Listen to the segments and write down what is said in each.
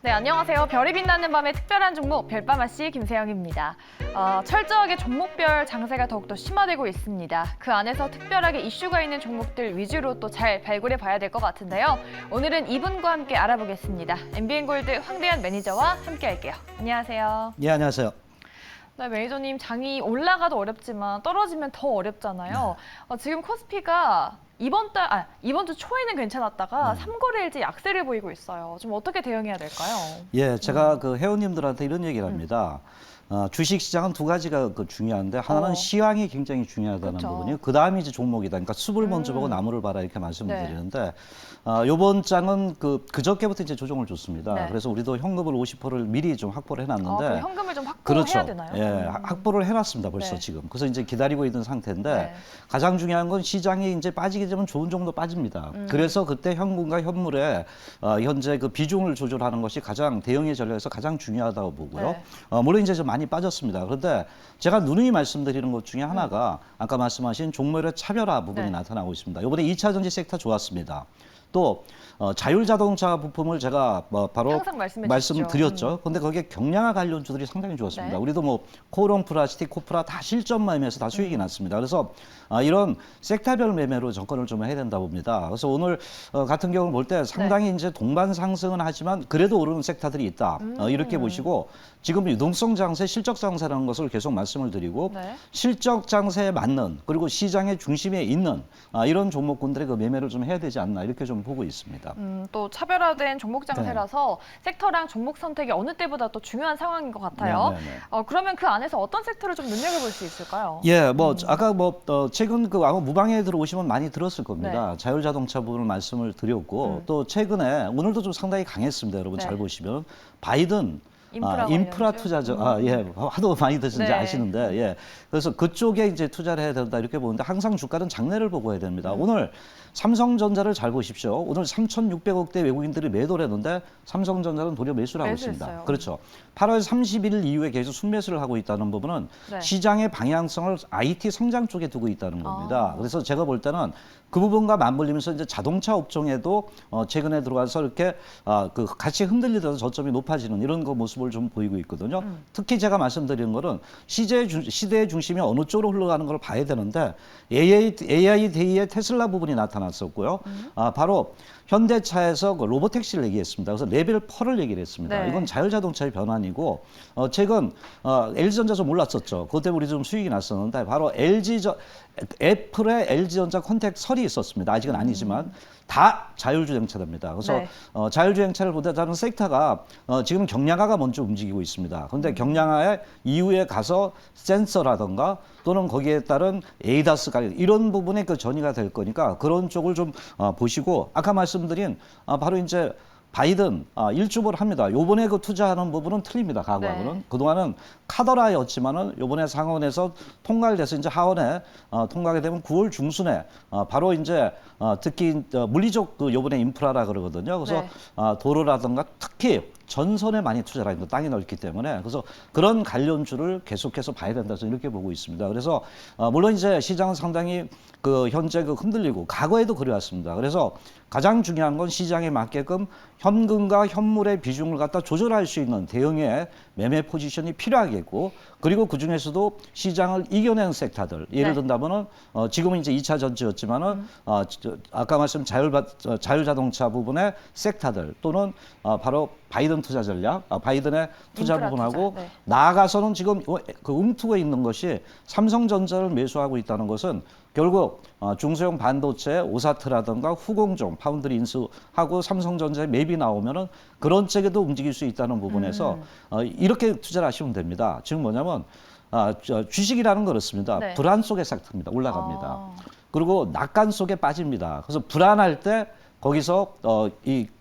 네, 안녕하세요. 별이 빛나는 밤의 특별한 종목 별밤아씨 김세영입니다. 철저하게 종목별 장세가 더욱더 심화되고 있습니다. 그 안에서 특별하게 이슈가 있는 종목들 위주로 또 잘 발굴해 봐야 될 것 같은데요. 오늘은 이분과 함께 알아보겠습니다. MBN골드 황대현 매니저와 함께 할게요. 안녕하세요. 네, 안녕하세요. 네, 매니저님, 장이 올라가도 어렵지만 떨어지면 더 어렵잖아요. 지금 코스피가 이번 주 초에는 괜찮았다가 삼거래일째 약세를 보이고 있어요. 좀 어떻게 대응해야 될까요? 예, 제가 그 회원님들한테 이런 얘기를 합니다. 주식 시장은 두 가지가 중요한데 하나는 시황이 굉장히 중요하다는 그쵸. 부분이요. 그 다음이 이제 종목이다. 그러니까 숲을 먼저 보고 나무를 봐라 이렇게 말씀을 네. 드리는데 요번 장은 그저께부터 이제 조정을 줬습니다. 네. 그래서 우리도 현금을 50%를 미리 좀 확보를 해놨는데 그럼 현금을 좀 확보해야 그렇죠. 되나요? 예, 확보를 해놨습니다. 벌써 네. 지금. 그래서 이제 기다리고 있는 상태인데 네. 가장 중요한 건 시장이 이제 빠지게 되면 좋은 정도 빠집니다. 그래서 그때 현금과 현물의 현재 그 비중을 조절하는 것이 가장 대응의 전략에서 가장 중요하다고 보고요. 네. 물론 이제 좀 많이 빠졌습니다. 그런데 제가 누누이 말씀드리는 것 중에 하나가 아까 말씀하신 종목의 차별화 부분이 네. 나타나고 있습니다. 이번에 2차 전지 섹터 좋았습니다. 또 자율자동차 부품을 제가 바로 항상 말씀해 말씀드렸죠. 근데 거기에 경량화 관련주들이 상당히 좋았습니다. 네. 우리도 뭐 코오롱 플라스틱, 코프라 다 실전 매매에서 다 수익이 났습니다. 그래서 이런 섹터별 매매로 접근을 좀 해야 된다 봅니다. 그래서 오늘 같은 경우를 볼 때 상당히 이제 동반 상승은 하지만 그래도 오르는 섹터들이 있다. 이렇게 보시고 지금 유동성 장세, 실적 장세라는 것을 계속 말씀을 드리고 네. 실적 장세에 맞는 그리고 시장의 중심에 있는 이런 종목군들의 그 매매를 좀 해야 되지 않나 이렇게 좀 보고 있습니다. 또 차별화된 종목 장세라서 섹터랑 종목 선택이 어느 때보다 또 중요한 상황인 것 같아요. 네, 네, 네. 그러면 그 안에서 어떤 섹터를 좀 눈여겨볼 수 있을까요? 예, 뭐 아까 최근 아마 무방에 들어오시면 많이 들었을 겁니다. 자율자동차 부분을 말씀을 드렸고 또 최근에 오늘도 좀 상당히 강했습니다. 여러분 네. 잘 보시면 바이든 관련주? 인프라 투자죠. 예, 하도 많이 드신지 네. 아시는데, 예. 그래서 그쪽에 이제 투자를 해야 된다 이렇게 보는데 항상 주가는 장래를 보고 해야 됩니다. 오늘 삼성전자를 잘 보십시오. 오늘 3,600억대 외국인들이 매도를 했는데 삼성전자는 도리어 매수를 하고 매수했어요. 있습니다. 그렇죠. 8월 31일 이후에 계속 순매수를 하고 있다는 부분은 네. 시장의 방향성을 IT 성장 쪽에 두고 있다는 겁니다. 그래서 제가 볼 때는 그 부분과 맞물리면서 이제 자동차 업종에도 최근에 들어가서 이렇게 그 같이 흔들리면서 저점이 높아지는 이런 거 모습을 좀 보이고 있거든요. 특히 제가 말씀드리는 거는 시대의 중심이 어느 쪽으로 흘러가는 걸 봐야 되는데 AI 데이의 테슬라 부분이 나타났었고요. 바로 현대차에서 그 로보택시를 얘기했습니다. 그래서 레벨 4를 얘기를 했습니다. 네. 이건 자율자동차의 변환이고 최근 LG전자 좀 올랐었죠. 그것 때문에 우리 좀 수익이 났었는데 바로 애플의 LG전자 컨택 설이 있었습니다. 아직은 아니지만 다 자율주행차입니다. 그래서 네. 자율주행차를 보다는 섹터가 지금 경량화가 먼저 움직이고 있습니다. 그런데 경량화의 이후에 가서 센서라든가 또는 거기에 따른 에이다스 관련 이런 부분에 그 전이가 될 거니까 그런 쪽을 좀 보시고 아까 말씀드린 바로 이제 바이든 일주보를 합니다. 요번에 그 투자하는 부분은 틀립니다. 과거하고는. 네. 그동안은 카더라였지만은 요번에 상원에서 통과를 돼서 이제 하원에 통과하게 되면 9월 중순에 바로 이제 특히 물리적 그 요번에 인프라라 그러거든요. 그래서 네. 도로라든가 특히 전선에 많이 투자를 합니다. 땅이 넓기 때문에. 그래서 그런 관련주를 계속해서 봐야 된다. 서 이렇게 보고 있습니다. 그래서 물론 이제 시장은 상당히 그 현재 그 흔들리고 과거에도 그래왔습니다. 그래서 가장 중요한 건 시장에 맞게끔 현금과 현물의 비중을 갖다 조절할 수 있는 대응의 매매 포지션이 필요하겠고 그리고 그 중에서도 시장을 이겨낸 섹터들 예를 네. 든다면은 지금은 이제 2차 전지였지만은 아까 말씀 자율자동차 부분의 섹터들 또는 바로 바이든 투자 전략, 바이든의 투자 인프라 부분하고 투자, 네. 나아가서는 지금 그 움트고 있는 것이 삼성전자를 매수하고 있다는 것은 결국 중소형 반도체 오사트라든가 후공정 파운드리 인수하고 삼성전자의 맵이 나오면은 그런 쪽에도 움직일 수 있다는 부분에서 이렇게 투자를 하시면 됩니다. 지금 뭐냐면 주식이라는 거 그렇습니다. 네. 불안 속에 싹트입니다. 올라갑니다. 그리고 낙관 속에 빠집니다. 그래서 불안할 때 거기서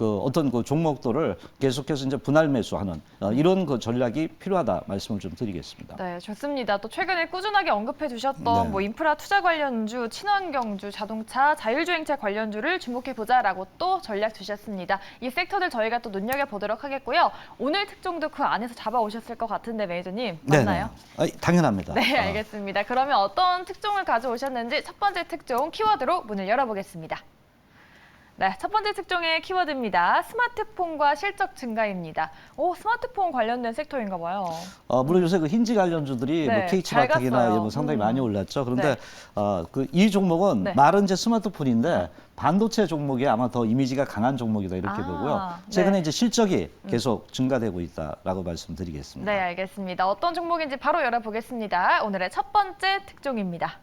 어떤 그 종목들을 계속해서 이제 분할 매수하는 이런 그 전략이 필요하다 말씀을 좀 드리겠습니다. 네, 좋습니다. 또 최근에 꾸준하게 언급해 주셨던 네. 뭐 인프라 투자 관련주, 친환경주, 자동차, 자율주행차 관련주를 주목해 보자라고 또 전략 주셨습니다. 이 섹터들 저희가 또 눈여겨 보도록 하겠고요. 오늘 특종도 그 안에서 잡아 오셨을 것 같은데 매니저님 맞나요? 네네. 당연합니다. 네, 알겠습니다. 그러면 어떤 특종을 가져오셨는지 첫 번째 특종 키워드로 문을 열어보겠습니다. 네, 첫 번째 특종의 키워드입니다. 스마트폰과 실적 증가입니다. 오, 스마트폰 관련된 섹터인가 봐요. 물론 요새 그 힌지 관련주들이 네, 뭐 잘 KT바텍이나 갔어요. 이런 거 상당히 많이 올랐죠. 그런데 네. 이 종목은 네. 말은 이제 스마트폰인데 반도체 종목이 아마 더 이미지가 강한 종목이다 이렇게 아, 보고요. 네. 최근에 이제 실적이 계속 증가되고 있다라고 말씀드리겠습니다. 네, 알겠습니다. 어떤 종목인지 바로 열어보겠습니다. 오늘의 첫 번째 특종입니다.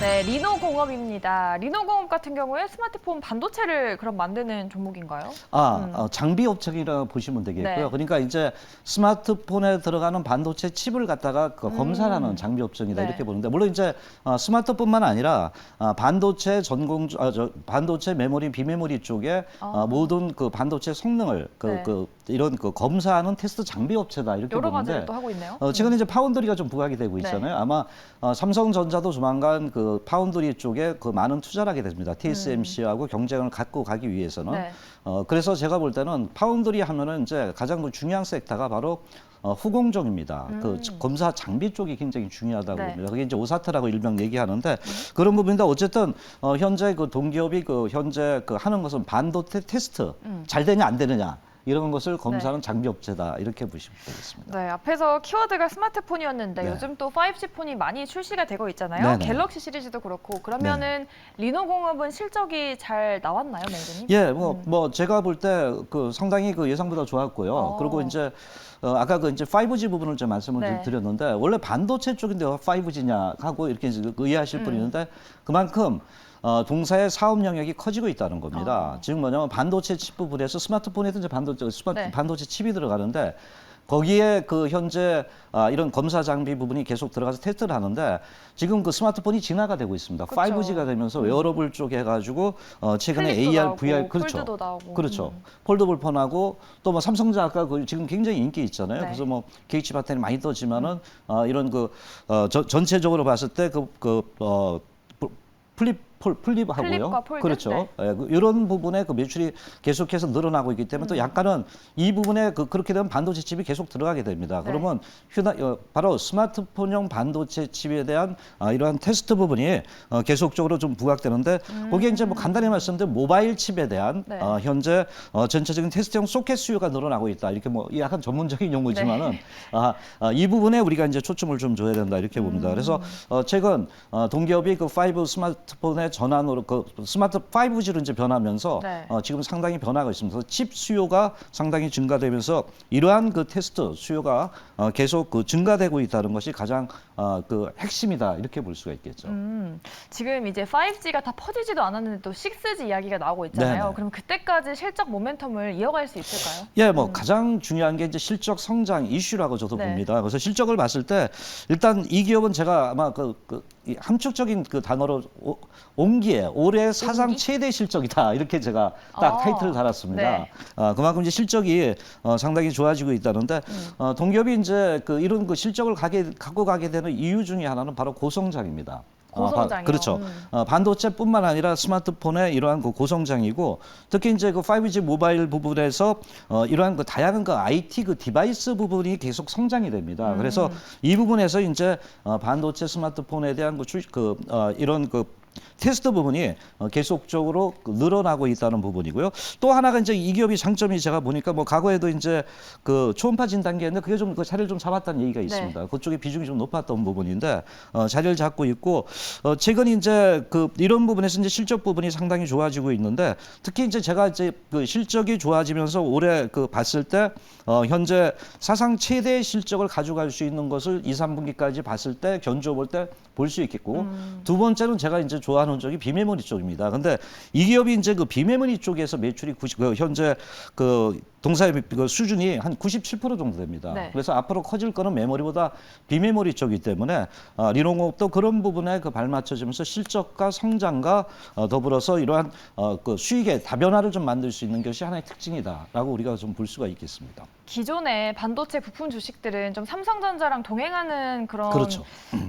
네, 리노공업입니다. 리노공업 같은 경우에 스마트폰 반도체를 그럼 만드는 종목인가요? 장비 업체이라 보시면 되겠고요. 네. 그러니까 이제 스마트폰에 들어가는 반도체 칩을 갖다가 검사하는 장비 업체이다 네. 이렇게 보는데 물론 이제 스마트폰만 아니라 반도체 반도체 메모리, 비메모리 쪽에 모든 그 반도체 성능을 네. 이런 검사하는 테스트 장비 업체다 이렇게 여러 보는데 가지를 또 하고 있네요. 최근에 이제 파운드리가 좀 부각이 되고 네. 있잖아요. 아마 삼성전자도 조만간 그 파운드리 쪽에 그 많은 투자를 하게 됩니다. TSMC하고 경쟁을 갖고 가기 위해서는. 네. 그래서 제가 볼 때는 파운드리 하면은 이제 가장 그 중요한 섹터가 바로 후공정입니다. 그 검사 장비 쪽이 굉장히 중요하다고 네. 봅니다. 그게 이제 오사트라고 일명 얘기하는데 그런 부분인데 어쨌든 현재 그 동기업이 그 현재 그 하는 것은 반도체 테스트 잘 되냐 안 되느냐. 이런 것을 검사하는 장비 업체다 이렇게 보시면 되겠습니다. 네, 앞에서 키워드가 스마트폰이었는데 네. 요즘 또 5G 폰이 많이 출시가 되고 있잖아요. 네네. 갤럭시 시리즈도 그렇고 그러면은 리노공업은 실적이 잘 나왔나요, 매니저님? 예, 뭐 제가 볼 때 그 상당히 그 예상보다 좋았고요. 그리고 이제 아까 그 이제 5G 부분을 좀 말씀을 네. 좀 드렸는데 원래 반도체 쪽인데 5G냐 하고 이렇게 이제 의아하실 분이 있는데 그만큼 동사의 사업 영역이 커지고 있다는 겁니다. 즉 뭐냐면 반도체 칩 부분에서 스마트폰에도 이제 네. 반도체 칩이 들어가는데 거기에 그 현재 이런 검사 장비 부분이 계속 들어가서 테스트를 하는데 지금 그 스마트폰이 진화가 되고 있습니다. 그렇죠. 5G가 되면서 웨어러블 쪽에 해가지고 최근에 플립도 AR, 나오고, VR 그렇죠. 폴드도 나오고. 그렇죠. 폴더블 폰하고 또 뭐 삼성전자 아까 지금 굉장히 인기 있잖아요. 네. 그래서 뭐 KT바텍이 많이 떠지만은 이런 전체적으로 봤을 때 플립하고요. 플립과 폴드? 그렇죠. 네. 예, 이런 부분에 그 매출이 계속해서 늘어나고 있기 때문에 또 약간은 이 부분에 그렇게 되면 반도체 칩이 계속 들어가게 됩니다. 네. 그러면 바로 스마트폰용 반도체 칩에 대한 이러한 테스트 부분이 계속적으로 좀 부각되는데 거기에 이제 뭐 간단히 말씀드리면 모바일 칩에 대한 네. 현재 전체적인 테스트용 소켓 수요가 늘어나고 있다. 이렇게 뭐 약간 전문적인 용어지만은 네. 이 부분에 우리가 이제 초점을 좀 줘야 된다 이렇게 봅니다. 그래서 최근 동기업이 그 5 스마트폰의 전환으로 그 스마트 5G로 이제 변하면서 네. 지금 상당히 변화가 있습니다. 그래서 칩 수요가 상당히 증가되면서 이러한 그 테스트 수요가 계속 그 증가되고 있다는 것이 가장 그 핵심이다 이렇게 볼 수가 있겠죠. 지금 이제 5G가 다 퍼지지도 않았는데 또 6G 이야기가 나오고 있잖아요. 네네. 그럼 그때까지 실적 모멘텀을 이어갈 수 있을까요? 예, 뭐 가장 중요한 게 이제 실적 성장 이슈라고 저도 네. 봅니다. 그래서 실적을 봤을 때 일단 이 기업은 제가 아마 이 함축적인 그 단어로 온기에 올해 사상 온기? 최대 실적이다 이렇게 제가 딱 타이틀을 달았습니다. 네. 그만큼 이제 실적이 상당히 좋아지고 있다는데 동기업이 이제 이런 그 실적을 갖고 가게 되는 이유 중에 하나는 바로 고성장입니다. 고성장이요. 그렇죠. 반도체뿐만 아니라 스마트폰의 이러한 그 고성장이고 특히 이제 그 5G 모바일 부분에서 이러한 그 다양한 그 IT 그 디바이스 부분이 계속 성장이 됩니다. 그래서 이 부분에서 이제 반도체 스마트폰에 대한 이런 테스트 부분이 계속적으로 늘어나고 있다는 부분이고요. 또 하나가 이제 이 기업이 장점이 제가 보니까 뭐 과거에도 이제 그 초음파 진단기였는데 그게 좀 그 자리를 좀 잡았다는 얘기가 있습니다. 그쪽에 비중이 좀 높았던 부분인데 자리를 잡고 있고 최근 이제 이런 부분에서 이제 실적 부분이 상당히 좋아지고 있는데 특히 이제 제가 이제 그 실적이 좋아지면서 올해 봤을 때 현재 사상 최대 실적을 가져갈 수 있는 것을 2, 3분기까지 봤을 때 견주어 볼 때 볼 수 있겠고 두 번째는 제가 이제 좋아하는 쪽이 비메모리 쪽입니다. 근데 이 기업이 이제 그 비메모리 쪽에서 매출이 현재 동사의 수준이 한 97% 정도 됩니다. 네. 그래서 앞으로 커질 거는 메모리보다 비메모리 쪽이기 때문에 리노공업도 그런 부분에 발맞춰지면서 실적과 성장과 더불어서 이러한 수익의 다변화를 좀 만들 수 있는 것이 하나의 특징이다라고 우리가 좀 볼 수가 있겠습니다. 기존의 반도체 부품 주식들은 좀 삼성전자랑 동행하는 그런 그렇죠.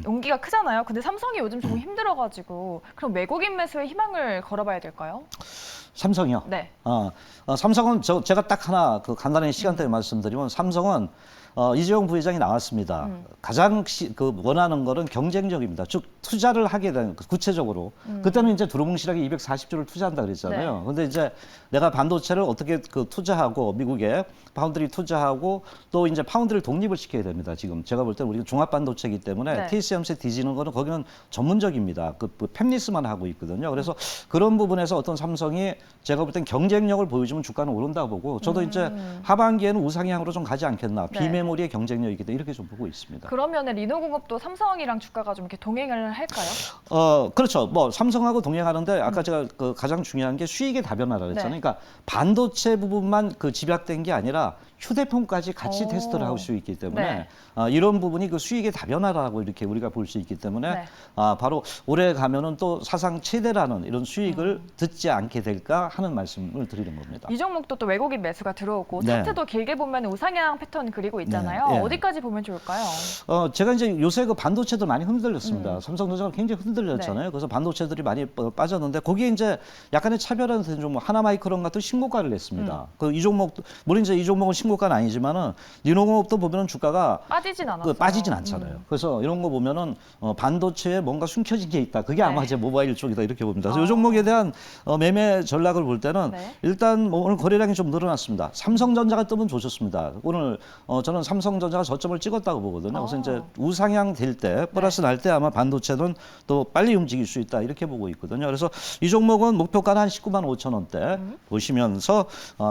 용기가 크잖아요. 근데 삼성이 요즘 조금 힘들어가지고 그럼 외국인 매수에 희망을 걸어봐야 될까요? 삼성이요? 네. 삼성은 제가 딱 하나 간단히 시간 때문에 말씀드리면 삼성은 이재용 부회장이 나왔습니다. 가장 원하는 거는 경쟁력입니다. 즉 투자를 하게 되는 구체적으로 그때는 이제 두루뭉실하게 240조를 투자한다 그랬잖아요. 근데 이제 내가 반도체를 어떻게 투자하고 미국에 파운드리 투자하고 또 이제 파운드리를 독립을 시켜야 됩니다. 지금 제가 볼 때는 우리가 종합 반도체이기 때문에 네. TSMC 뒤지는 거는 거기는 전문적입니다. 팹리스만 하고 있거든요. 그래서 그런 부분에서 어떤 삼성이 제가 볼 땐 경쟁력을 보여주면 주가는 오른다 보고 저도 이제 하반기에는 우상향으로 좀 가지 않겠나. 네. 비메모리의 경쟁력이기 때문에 이렇게 좀 보고 있습니다. 그러면 리노공업도 삼성이랑 주가가 좀 이렇게 동행을 할까요? 그렇죠. 뭐 삼성하고 동행하는데 아까 제가 가장 중요한 게 수익의 다변화라 그랬잖아요. 네. 그러니까 반도체 부분만 집약된 게 아니라 휴대폰까지 같이 오. 테스트를 할 수 있기 때문에 네. 이런 부분이 수익의 다변화라고 이렇게 우리가 볼 수 있기 때문에 네. 바로 올해 가면은 또 사상 최대라는 이런 수익을 듣지 않게 될까 하는 말씀을 드리는 겁니다. 이 종목도 또 외국인 매수가 들어오고 네. 차트도 길게 보면 우상향 패턴 그리고 있잖아요. 네. 네. 어디까지 보면 좋을까요? 제가 이제 요새 반도체도 많이 흔들렸습니다. 음. 삼성전자가 굉장히 흔들렸잖아요. 네. 그래서 반도체들이 많이 빠졌는데 거기에 이제 약간의 차별화는 된 종목 하나마이크론 같은 신고가를 냈습니다. 이 종목 물론 이제 이 종목은 신고가는 아니지만은 리노공업도 보면은 주가가 빠지진 않았어요. 빠지진 않잖아요. 그래서 이런 거 보면은 반도체에 뭔가 숨겨진 게 있다. 그게 아마 네. 이제 모바일 쪽이다 이렇게 봅니다. 그래서 이 종목에 대한 매매 전략을 볼 때는 네. 일단 오늘 거래량이 좀 늘어났습니다. 삼성전자가 뜨면 좋습니다. 오늘 저는 삼성전자가 저점을 찍었다고 보거든요. 그래서 이제 우상향 될 때, 플러스 날 때 아마 반도체는 또 빨리 움직일 수 있다 이렇게 보고 있거든요. 그래서 이 종목은 목표가는 한 19만 5천 원대 보시면서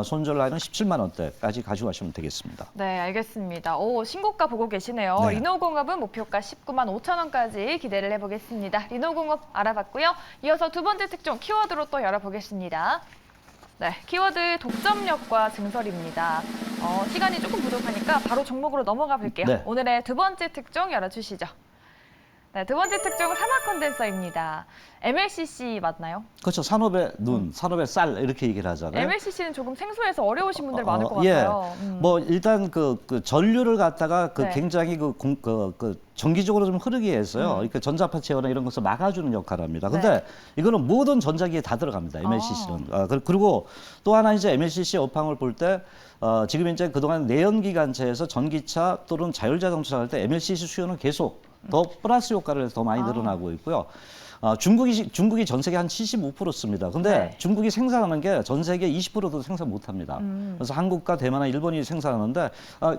손절 라인은 17만 원대까지 가져가시면 되겠습니다. 네, 알겠습니다. 신고가 보고 계시네요. 네. 리노공업은 목표가 19만 5천 원까지 기대를 해보겠습니다. 리노공업 알아봤고요. 이어서 두 번째 특종 키워드로 또 열어보겠습니다. 네, 키워드 독점력과 증설입니다. 시간이 조금 부족하니까 바로 종목으로 넘어가 볼게요. 네. 오늘의 두 번째 특종 열어주시죠. 네, 두 번째 특종은 산화 컨덴서입니다. MLCC 맞나요? 그렇죠. 산업의 눈, 산업의 쌀 이렇게 얘기를 하잖아요. MLCC는 조금 생소해서 어려우신 분들 많을 것 예. 같아요. 뭐 일단 그 전류를 갖다가 네. 굉장히 전기적으로 좀 흐르게 해서요. 그러니까 전자파체나 이런 것을 막아주는 역할을 합니다. 근데 네. 이거는 모든 전자기에 다 들어갑니다. MLCC는. 그리고 또 하나 이제 MLCC 업황을 볼 때 지금 이제 그동안 내연기관차에서 전기차 또는 자율자동차 할 때 MLCC 수요는 계속 더 플러스 효과를 더 많이 늘어나고 있고요. 중국이 전 세계 한 75% 씁니다. 근데 네. 중국이 생산하는 게 전 세계 20%도 생산 못 합니다. 그래서 한국과 대만과 일본이 생산하는데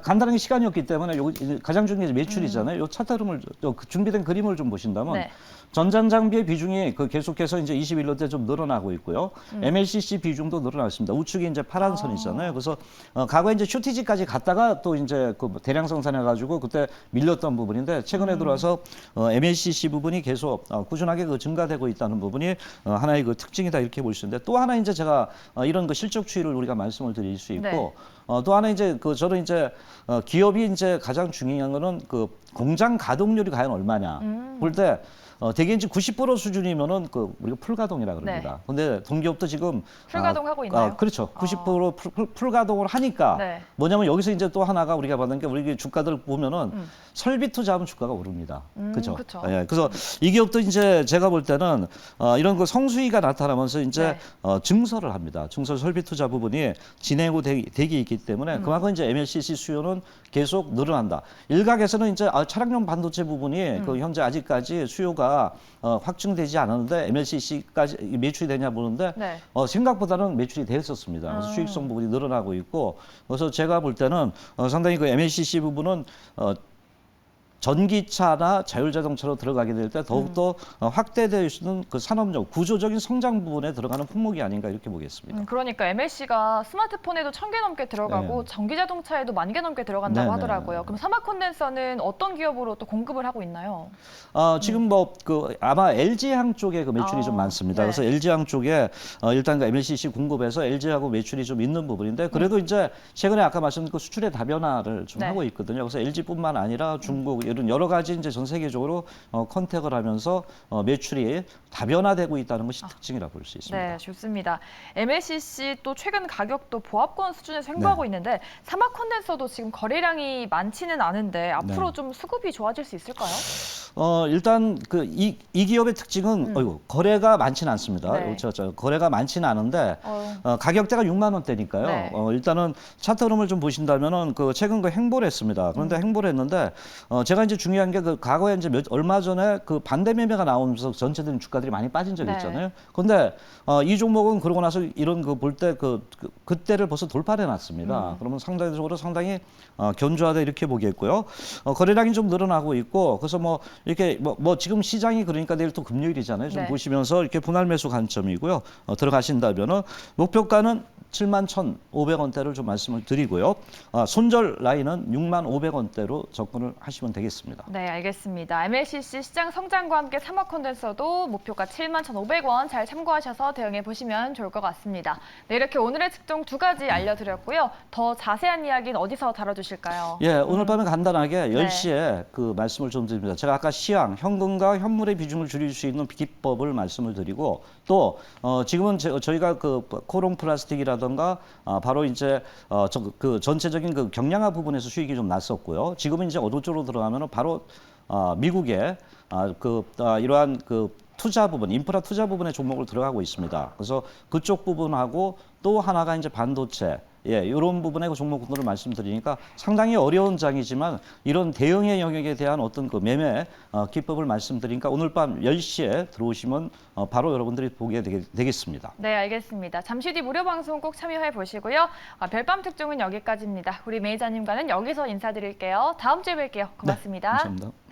간단하게 시간이 없기 때문에 여기 가장 중요한 게 매출이잖아요. 요 차트 흐름을 준비된 그림을 좀 보신다면 네. 전장 장비의 비중이 계속해서 이제 21년대 좀 늘어나고 있고요. MLCC 비중도 늘어났습니다. 우측이 이제 파란 선이잖아요. 그래서 과거에 이제 슈티지까지 갔다가 또 이제 대량 생산해가지고 그때 밀렸던 부분인데 최근에 들어와서 MLCC 부분이 계속 꾸준하게 증가되고 있다는 부분이 하나의 특징이다 이렇게 볼 수 있는데 또 하나 이제 제가 이런 실적 추이를 우리가 말씀을 드릴 수 있고 네. 또 하나 이제 저는 이제 기업이 이제 가장 중요한 거는 공장 가동률이 과연 얼마냐 볼 때. 대개 이제 90% 수준이면은 우리가 풀가동이라 그럽니다. 네. 근데 동기업도 지금 풀가동하고 있나요? 그렇죠. 90% 풀가동을 하니까 네. 뭐냐면 여기서 이제 또 하나가 우리가 받는 게 우리 주가들 보면은 설비 투자하면 주가가 오릅니다. 그렇죠. 그쵸. 예, 그래서 이 기업도 이제 제가 볼 때는 이런 성수위가 나타나면서 이제 증설을 합니다. 증설 설비 투자 부분이 진행되기 있기 때문에 그만큼 이제 MLCC 수요는 계속 늘어난다. 일각에서는 이제 차량용 반도체 부분이 현재 아직까지 수요가 확증되지 않았는데 MLCC까지 매출이 되냐 보는데 네. 생각보다는 매출이 됐었습니다. 그래서 수익성 부분이 늘어나고 있고 그래서 제가 볼 때는 상당히 MLCC 부분은 전기차나 자율자동차로 들어가게 될 때 더욱더 확대될 수 있는 산업적, 구조적인 성장 부분에 들어가는 품목이 아닌가 이렇게 보겠습니다. 그러니까 MLC가 스마트폰에도 1,000개 넘게 들어가고 네. 전기자동차에도 10,000개 넘게 들어간다고 네, 하더라고요. 네. 그럼 산화 콘덴서는 어떤 기업으로 또 공급을 하고 있나요? 지금 아마 LG항 쪽에 매출이 좀 많습니다. 네. 그래서 LG항 쪽에 일단 MLCC 공급해서 LG하고 매출이 좀 있는 부분인데 그래도 이제 최근에 아까 말씀드린 수출의 다변화를 좀 네. 하고 있거든요. 그래서 LG뿐만 아니라 중국 이런 여러 가지 이제 전 세계적으로 컨택을 하면서 매출이 다변화되고 있다는 것이 특징이라 볼 수 있습니다. 네, 좋습니다. MLCC 또 최근 가격도 보합권 수준에서 횡보하고 있는데 산화 콘덴서도 지금 거래량이 많지는 않은데 앞으로 네. 좀 수급이 좋아질 수 있을까요? 일단 이 기업의 특징은 거래가 많지는 않습니다. 네. 거래가 많지는 않은데 가격대가 6만 원대니까요. 네. 일단은 차트 흐름을 좀 보신다면은 최근 행보를 했습니다. 그런데 행보를 했는데 제가 이제 중요한 게 과거에 이제 얼마 전에 반대 매매가 나오면서 전체적인 주가들이 많이 빠진 적이 네. 있잖아요. 그런데 이 종목은 그러고 나서 이런 볼 때 그때를 벌써 돌파해 놨습니다. 그러면 상당히 견조하다 이렇게 보겠고요. 거래량이 좀 늘어나고 있고 그래서 이렇게 지금 시장이 그러니까 내일 또 금요일이잖아요. 좀 네. 보시면서 이렇게 분할 매수 관점이고요. 들어가신다면은 목표가는 71,500원대를 좀 말씀을 드리고요. 손절 라인은 65,500원대로 접근을 하시면 되겠습니다. 네, 알겠습니다. MLCC 시장 성장과 함께 3억 컨덴서도 목표가 71,500원 잘 참고하셔서 대응해 보시면 좋을 것 같습니다. 네, 이렇게 오늘의 특종 2가지 알려드렸고요. 더 자세한 이야기는 어디서 다뤄주실까요? 예, 오늘 밤에 간단하게 네. 10시에 말씀을 좀 드립니다. 제가 아까 시황, 현금과 현물의 비중을 줄일 수 있는 기법을 말씀을 드리고 또 지금은 저희가 코롱 플라스틱이라든가 바로 이제 전체적인 경량화 부분에서 수익이 좀 났었고요. 지금은 이제 어느 쪽으로 들어가면은 바로 미국의 이러한 투자 부분, 인프라 투자 부분의 종목을 들어가고 있습니다. 그래서 그쪽 부분하고 또 하나가 이제 반도체, 이런 부분의 종목들을 말씀드리니까 상당히 어려운 장이지만 이런 대응의 영역에 대한 어떤 매매 기법을 말씀드리니까 오늘 밤 10시에 들어오시면 바로 여러분들이 보게 되겠습니다. 네, 알겠습니다. 잠시 뒤 무료 방송 꼭 참여해 보시고요. 별밤 특종은 여기까지입니다. 우리 매니저님과는 여기서 인사드릴게요. 다음 주에 뵐게요. 고맙습니다. 네, 감사합니다.